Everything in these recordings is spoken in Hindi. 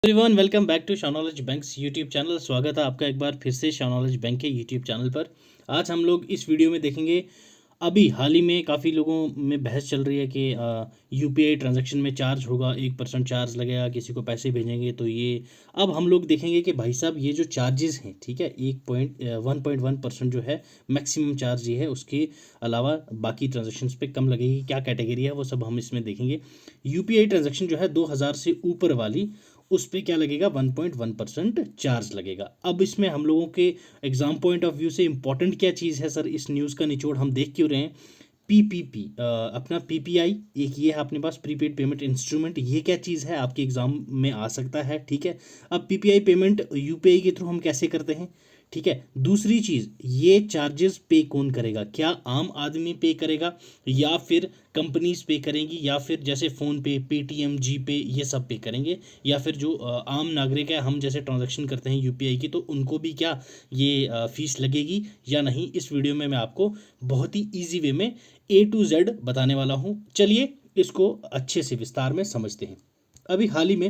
एवरीवन वेलकम बैक टू शानॉलेज बैंक्स यूट्यूब चैनल। स्वागत है आपका एक बार फिर से शानॉलेज बैंक के यूट्यूब चैनल पर। आज हम लोग इस वीडियो में देखेंगे, अभी हाल ही में काफ़ी लोगों में बहस चल रही है कि यूपीआई ट्रांजैक्शन में चार्ज होगा, 1% चार्ज लगेगा, किसी को पैसे भेजेंगे तो ये। अब हम लोग देखेंगे कि भाई साहब ये जो चार्जेस हैं, ठीक है, 1.1% जो है मैक्सिमम चार्ज ये है, उसके अलावा बाकी ट्रांजेक्शन्स पे कम लगेगी। क्या कैटेगरी है वो सब हम इसमें देखेंगे। यूपीआई ट्रांजैक्शन जो है 2000 से ऊपर वाली, उस पर क्या लगेगा, 1.1% चार्ज लगेगा। अब इसमें हम लोगों के एग्जाम पॉइंट ऑफ व्यू से इंपॉर्टेंट क्या चीज़ है सर, इस न्यूज़ का निचोड़ हम देख क्यों रहे हैं। पीपीपी, अपना पीपीआई एक ये है अपने पास, प्रीपेड पेमेंट इंस्ट्रूमेंट। ये क्या चीज़ है, आपके एग्जाम में आ सकता है, ठीक है। अब पीपीआई पेमेंट यूपीआई के थ्रू हम कैसे करते हैं, ठीक है। दूसरी चीज़, ये चार्जेस पे कौन करेगा, क्या आम आदमी पे करेगा या फिर कंपनीज पे करेंगी, या फिर जैसे फ़ोन पे, पेटीएम, जी पे, ये सब पे करेंगे, या फिर जो आम नागरिक है, हम जैसे ट्रांजैक्शन करते हैं यूपीआई की, तो उनको भी क्या ये फीस लगेगी या नहीं। इस वीडियो में मैं आपको बहुत ही ईजी वे में A to Z बताने वाला हूँ। चलिए इसको अच्छे से विस्तार में समझते हैं। अभी हाल ही में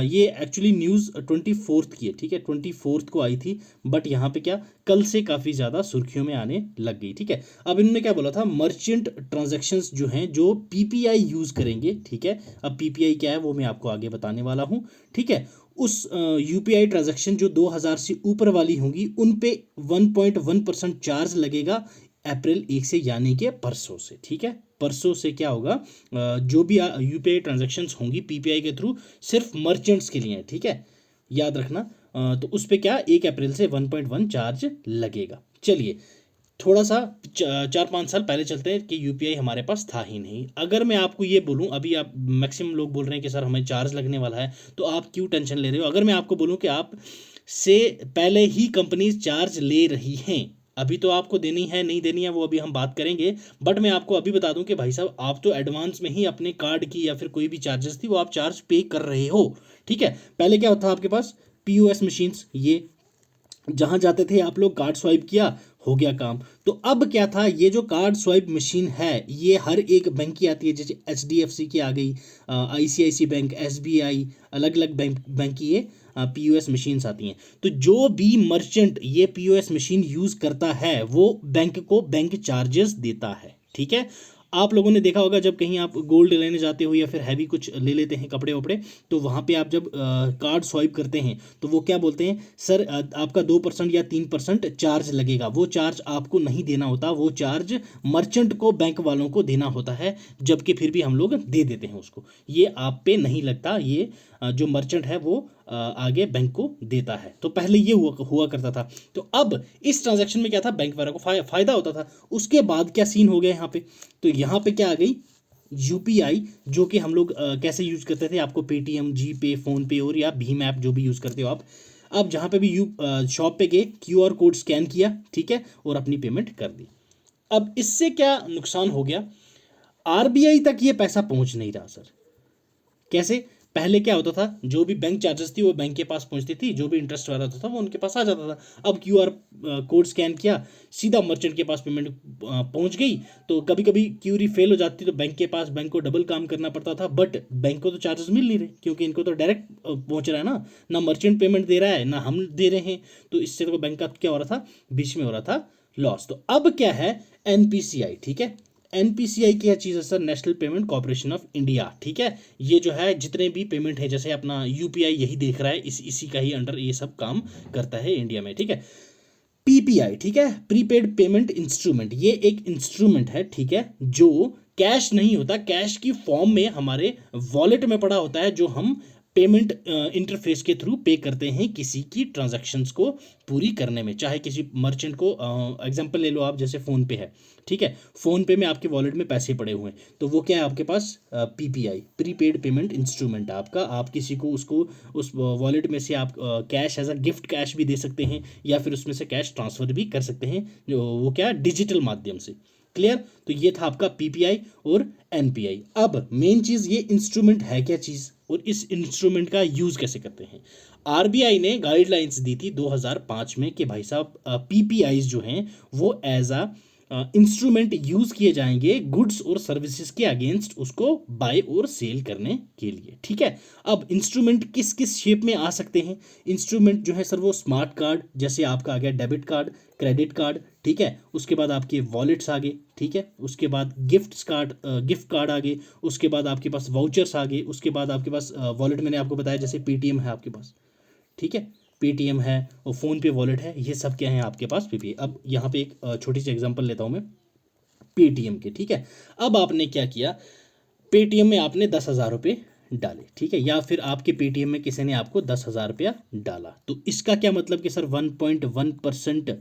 ये एक्चुअली न्यूज़ 24 की है, ठीक है, 24 को आई थी, बट यहाँ पे क्या कल से काफ़ी ज़्यादा सुर्खियों में आने लग गई, ठीक है। अब इन्होंने क्या बोला था, मर्चेंट ट्रांजैक्शंस जो हैं जो पीपीआई यूज़ करेंगे, ठीक है। अब पीपीआई क्या है वो मैं आपको आगे बताने वाला हूँ, ठीक है। उस यूपीआई ट्रांजैक्शन जो 2000 से ऊपर वाली होंगी उन पे 1.1% चार्ज लगेगा अप्रैल 1 से, यानी कि परसों से, ठीक है। परसों से क्या होगा, जो भी यूपीआई ट्रांजैक्शंस होंगी पीपीआई के थ्रू, सिर्फ मर्चेंट्स के लिए है, ठीक है, याद रखना। तो उस पे क्या 1 अप्रैल से 1.1 चार्ज लगेगा। चलिए थोड़ा सा 4-5 साल पहले चलते हैं कि यूपीआई हमारे पास था ही नहीं। अगर मैं आपको ये बोलूं, अभी आप मैक्सिमम लोग बोल रहे हैं कि सर हमें चार्ज लगने वाला है, तो आप क्यों टेंशन ले रहे हो। अगर मैं आपको बोलूं कि आप से पहले ही कंपनीज चार्ज ले रही हैं, अभी तो आपको देनी है नहीं देनी है वो अभी हम बात करेंगे, बट मैं आपको अभी बता दूं कि भाई साहब आप तो एडवांस में ही अपने कार्ड की या फिर कोई भी चार्जेस थी वो आप चार्ज पे कर रहे हो, ठीक है। पहले क्या होता था आपके पास, पीओएस मशीन्स, ये जहां जाते थे आप लोग, कार्ड स्वाइप किया, हो गया काम। तो अब क्या था, ये जो कार्ड स्वाइप मशीन है ये हर एक बैंक की आती है, जैसे एचडीएफसी की आ गई, आईसीआईसी बैंक, एसबीआई, अलग अलग बैंक की ये पीओएस मशीन्स आती हैं। तो जो भी मर्चेंट ये पीओएस मशीन यूज करता है वो बैंक को बैंक चार्जेस देता है, ठीक है। आप लोगों ने देखा होगा जब कहीं आप गोल्ड लेने जाते हो या फिर हैवी कुछ ले लेते हैं कपड़े वपड़े, तो वहाँ पे आप जब कार्ड स्वाइप करते हैं तो वो क्या बोलते हैं, सर आपका 2% या 3% चार्ज लगेगा। वो चार्ज आपको नहीं देना होता, वो चार्ज मर्चेंट को, बैंक वालों को देना होता है, जबकि फिर भी हम लोग दे देते हैं उसको। ये आप पे नहीं लगता, ये जो मर्चेंट है वो आगे बैंक को देता है। तो पहले ये हुआ करता था। तो अब इस ट्रांजैक्शन में क्या था, बैंक वालों को फायदा होता था। उसके बाद क्या सीन हो गया यहाँ पे, तो यहाँ पे क्या आ गई, यूपीआई, जो कि हम लोग कैसे यूज करते थे, आपको पेटीएम, जी पे, फोन पे और या भीम ऐप जो भी यूज करते हो आप, अब जहाँ पे भी शॉप पे गए, क्यूआर कोड स्कैन किया, ठीक है, और अपनी पेमेंट कर दी। अब इससे क्या नुकसान हो गया, आरबीआई तक ये पैसा पहुंच नहीं रहा सर। कैसे, पहले क्या होता था, जो भी बैंक चार्जेस थी वो बैंक के पास पहुंचती थी, जो भी इंटरेस्ट वाला होता था वो उनके पास आ जाता था। अब क्यूआर कोड स्कैन किया, सीधा मर्चेंट के पास पेमेंट पहुंच गई। तो कभी कभी क्यूरी फेल हो जाती तो बैंक के पास, बैंक को डबल काम करना पड़ता था, बट बैंक को तो चार्जेस मिल नहीं रहे क्योंकि इनको तो डायरेक्ट पहुंच रहा है ना मर्चेंट पेमेंट दे रहा है ना हम दे रहे हैं। तो इससे तो बैंक का क्या हो रहा था, बीच में हो रहा था लॉस। तो अब क्या है, एनपीसीआई, ठीक है। एनपीसीआई क्या चीज़ है sir, national payment corporation of India, ठीक है। ये जो है जितने भी पेमेंट है, जैसे अपना यूपीआई यही देख रहा है, इसी का ही अंडर ये सब काम करता है इंडिया में, ठीक है। पीपीआई, ठीक है, प्रीपेड पेमेंट इंस्ट्रूमेंट, ये एक इंस्ट्रूमेंट है, ठीक है, जो कैश नहीं होता, कैश की फॉर्म में हमारे वॉलेट में पड़ा होता है, जो हम पेमेंट इंटरफेस के थ्रू पे करते हैं किसी की ट्रांजैक्शंस को पूरी करने में। चाहे किसी मर्चेंट को, एग्जांपल ले लो आप, जैसे फ़ोन पे है, ठीक है, फ़ोन पे में आपके वॉलेट में पैसे पड़े हुए हैं, तो वो क्या है आपके पास, पीपीआई, प्रीपेड पेमेंट इंस्ट्रूमेंट आपका, आप किसी को उसको उस वॉलेट में से आप cash as a gift cash भी दे सकते हैं, या फिर उसमें से कैश ट्रांसफ़र भी कर सकते हैं, जो वो क्या डिजिटल माध्यम से। क्लियर। तो ये था आपका पीपीआई और एनपीआई। अब मेन चीज़, ये इंस्ट्रूमेंट है क्या चीज़ और इस इंस्ट्रूमेंट का यूज़ कैसे करते हैं। आरबीआई ने गाइडलाइंस दी थी 2005 में कि भाई साहब पीपीआईज जो हैं वो एज अ इंस्ट्रूमेंट यूज किए जाएंगे गुड्स और सर्विसेज के अगेंस्ट उसको बाय और सेल करने के लिए, ठीक है। अब इंस्ट्रूमेंट किस किस शेप में आ सकते हैं? इंस्ट्रूमेंट जो है सर वो स्मार्ट कार्ड, जैसे आपका आ गया डेबिट कार्ड, क्रेडिट कार्ड, ठीक है। उसके बाद आपके वॉलेट्स आ गए, ठीक है। उसके बाद गिफ्ट कार्ड आ गए। उसके बाद आपके पास वाउचर्स आ गए। उसके बाद आपके पास वॉलेट मैंने आपको बताया, जैसे पेटीएम है आपके पास, ठीक है। पेटीएम है और फ़ोन पे वॉलेट है, ये सब क्या है आपके पास पीपीए। अब यहाँ पे एक छोटी सी एग्जांपल लेता हूँ मैं पेटीएम के, ठीक है। अब आपने क्या किया, पेटीएम में आपने 10,000 रुपये डाले, ठीक है, या फिर आपके पेटीएम में किसी ने आपको 10,000 रुपया डाला, तो इसका क्या मतलब कि सर 1.1%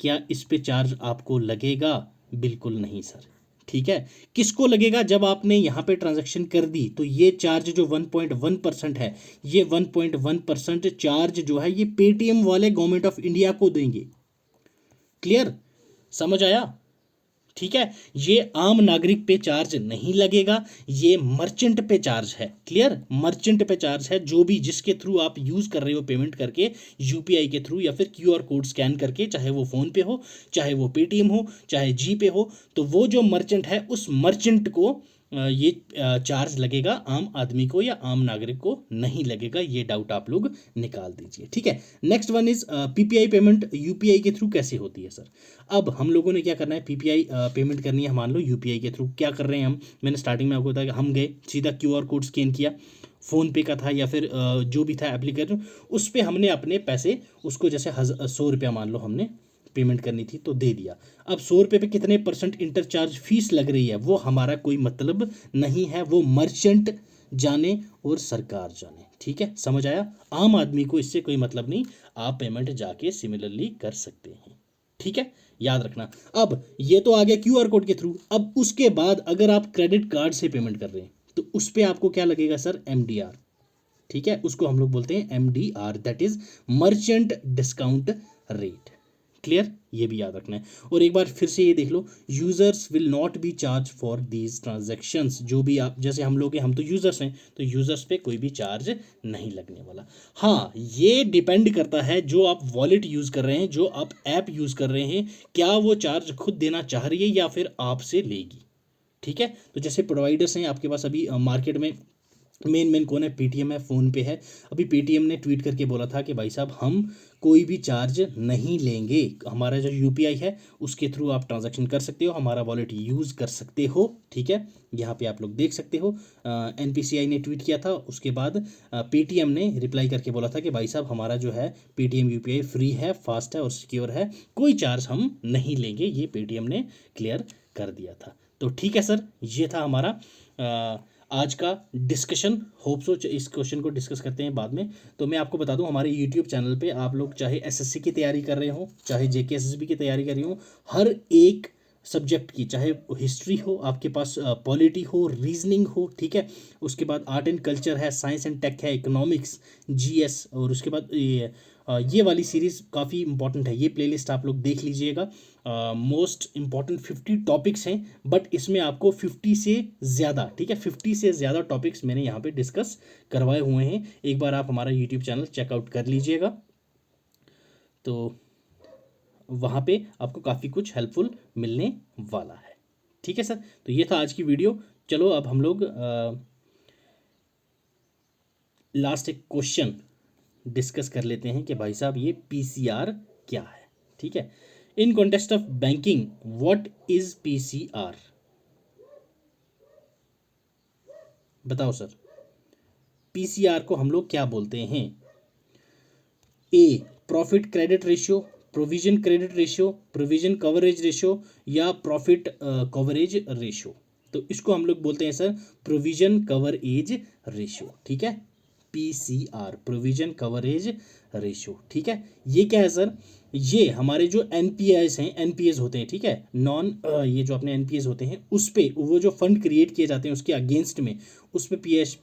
क्या इस पे चार्ज आपको लगेगा? बिल्कुल नहीं सर, ठीक है। किसको लगेगा? जब आपने यहाँ पे ट्रांजैक्शन कर दी तो ये चार्ज जो 1.1% है, ये 1.1% चार्ज जो है ये पेटीएम वाले गवर्नमेंट ऑफ इंडिया को देंगे। क्लियर? समझ आया? ठीक है। ये आम नागरिक पे चार्ज नहीं लगेगा, ये मर्चेंट पे चार्ज है। क्लियर? मर्चेंट पे चार्ज है, जो भी जिसके थ्रू आप यूज कर रहे हो पेमेंट करके, यूपीआई के थ्रू या फिर क्यूआर कोड स्कैन करके, चाहे वो फोन पे हो, चाहे वो पेटीएम हो, चाहे जी पे हो, तो वो जो मर्चेंट है उस मर्चेंट को ये चार्ज लगेगा, आम आदमी को या आम नागरिक को नहीं लगेगा। ये डाउट आप लोग निकाल दीजिए, ठीक है। Next one is PPI payment UPI के थ्रू कैसे होती है सर? अब हम लोगों ने क्या करना है, पीपीआई पेमेंट करनी है, मान लो यूपीआई के थ्रू। क्या कर रहे हैं हम? मैंने स्टार्टिंग में आपको बताया कि हम गए सीधा क्यूआर कोड स्कैन किया, फ़ोन पे का था या फिर जो भी था एप्लीकेशन, उस पर हमने अपने पैसे उसको जैसे 100 रुपया मान लो हमने पेमेंट करनी थी तो दे दिया। अब 100 रुपये पे कितने % इंटरचार्ज फीस लग रही है वो हमारा कोई मतलब नहीं है, वो मर्चेंट जाने और सरकार जाने, ठीक है। समझ आया? आम आदमी को इससे कोई मतलब नहीं, आप पेमेंट जाके सिमिलरली कर सकते हैं, ठीक है, याद रखना। अब ये तो आ गया क्यूआर कोड के थ्रू। अब उसके बाद अगर आप क्रेडिट कार्ड से पेमेंट कर रहे हैं तो उस पर आपको क्या लगेगा सर? एमडीआर, ठीक है, उसको हम लोग बोलते हैं MDR, that is merchant discount rate. Clear? ये भी याद रखना है। और एक बार फिर से ये देख लो, users will not be charge for these transactions. जो भी आप, जैसे हम लोग हैं, हम तो यूजर्स हैं, तो यूजर्स पे कोई भी चार्ज नहीं लगने वाला। हाँ, ये डिपेंड करता है जो आप वॉलेट यूज कर रहे हैं, जो आप ऐप यूज कर रहे हैं, क्या वो चार्ज खुद देना चाह रही है या फिर आपसे लेगी, ठीक है। तो जैसे प्रोवाइडर्स हैं आपके पास अभी मार्केट में, मेन कौन है? पेटीएम है, फ़ोन पे है। अभी पेटीएम ने ट्वीट करके बोला था कि भाई साहब हम कोई भी चार्ज नहीं लेंगे, हमारा जो यूपीआई है उसके थ्रू आप ट्रांजैक्शन कर सकते हो, हमारा वॉलेट यूज़ कर सकते हो, ठीक है। यहाँ पे आप लोग देख सकते हो, एनपीसीआई ने ट्वीट किया था, उसके बाद पेटीएम ने रिप्लाई करके बोला था कि भाई साहब हमारा जो है पेटीएम यूपीआई फ्री है, फास्ट है और सिक्योर है, कोई चार्ज हम नहीं लेंगे, ये पेटीएम ने क्लियर कर दिया था। तो ठीक है सर, ये था हमारा आज का डिस्कशन। होप सो इस क्वेश्चन को डिस्कस करते हैं बाद में। तो मैं आपको बता दूं, हमारे यूट्यूब चैनल पे आप लोग चाहे एसएससी की तैयारी कर रहे हो, चाहे जेके एसएसबी की तैयारी कर रही हो, हर एक सब्जेक्ट की, चाहे हिस्ट्री हो आपके पास, पॉलिटी हो, रीजनिंग हो, ठीक है, उसके बाद आर्ट एंड कल्चर है, साइंस एंड टेक है, इकोनॉमिक्स, जीएस, और उसके बाद ये वाली सीरीज़ काफ़ी इंपॉर्टेंट है, ये प्लेलिस्ट आप लोग देख लीजिएगा। मोस्ट इंपॉर्टेंट 50 टॉपिक्स हैं, बट इसमें आपको 50 से ज़्यादा, ठीक है, 50 से ज़्यादा टॉपिक्स मैंने यहाँ पे डिस्कस करवाए हुए हैं। एक बार आप हमारा यूट्यूब चैनल चेकआउट कर लीजिएगा, तो वहाँ पे आपको काफ़ी कुछ हेल्पफुल मिलने वाला है, ठीक है सर। तो ये था आज की वीडियो। चलो अब हम लोग लास्ट एक क्वेश्चन डिस्कस कर लेते हैं कि भाई साहब ये पीसीआर क्या है, ठीक है। In context of banking what is PCR? बताओ सर, पीसीआर को हम लोग क्या बोलते हैं? A profit credit ratio, provision credit ratio, provision coverage ratio, या प्रॉफिट कवरेज रेशियो। तो इसको हम लोग बोलते हैं सर प्रोविजन कवरेज रेशियो, ठीक है। पीसीआर, प्रोविजन कवरेज रेशियो, ठीक है। ये क्या है सर? ये हमारे जो एनपीएस हैं, एनपीएस होते हैं, ठीक है, नॉन ये जो अपने एनपीएस होते हैं उस पे वो जो फंड क्रिएट किए जाते हैं उसके अगेंस्ट में, उस पे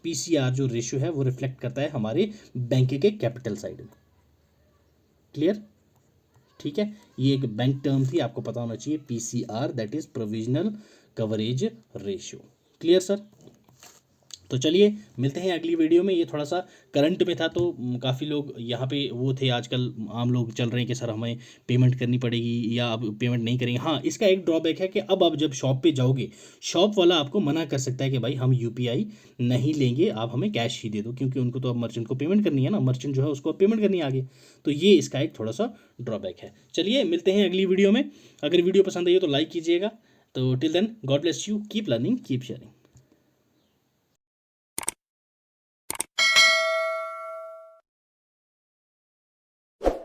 पीसीआर जो रेशियो है वो रिफ्लेक्ट करता है हमारे बैंक के कैपिटल साइड में। क्लियर? ठीक है, ये एक बैंक टर्म थी, आपको पता होना चाहिए, PCR that is provisional coverage ratio. Clear sir? तो चलिए मिलते हैं अगली वीडियो में। ये थोड़ा सा करंट में था, तो काफ़ी लोग यहाँ पे वो थे, आजकल आम लोग चल रहे हैं कि सर हमें पेमेंट करनी पड़ेगी या अब पेमेंट नहीं करेंगे। हाँ, इसका एक ड्रॉबैक है कि अब आप जब शॉप पे जाओगे, शॉप वाला आपको मना कर सकता है कि भाई हम यूपीआई नहीं लेंगे, आप हमें कैश ही दे दो, क्योंकि उनको तो अब मर्चेंट को पेमेंट करनी है ना, मर्चेंट जो है उसको अब पेमेंट करनी है आगे। तो ये इसका एक थोड़ा सा ड्रॉबैक है। चलिए मिलते हैं अगली वीडियो में। अगर वीडियो पसंद आई हो तो लाइक कीजिएगा। तो till then, God bless you, keep learning, keep sharing.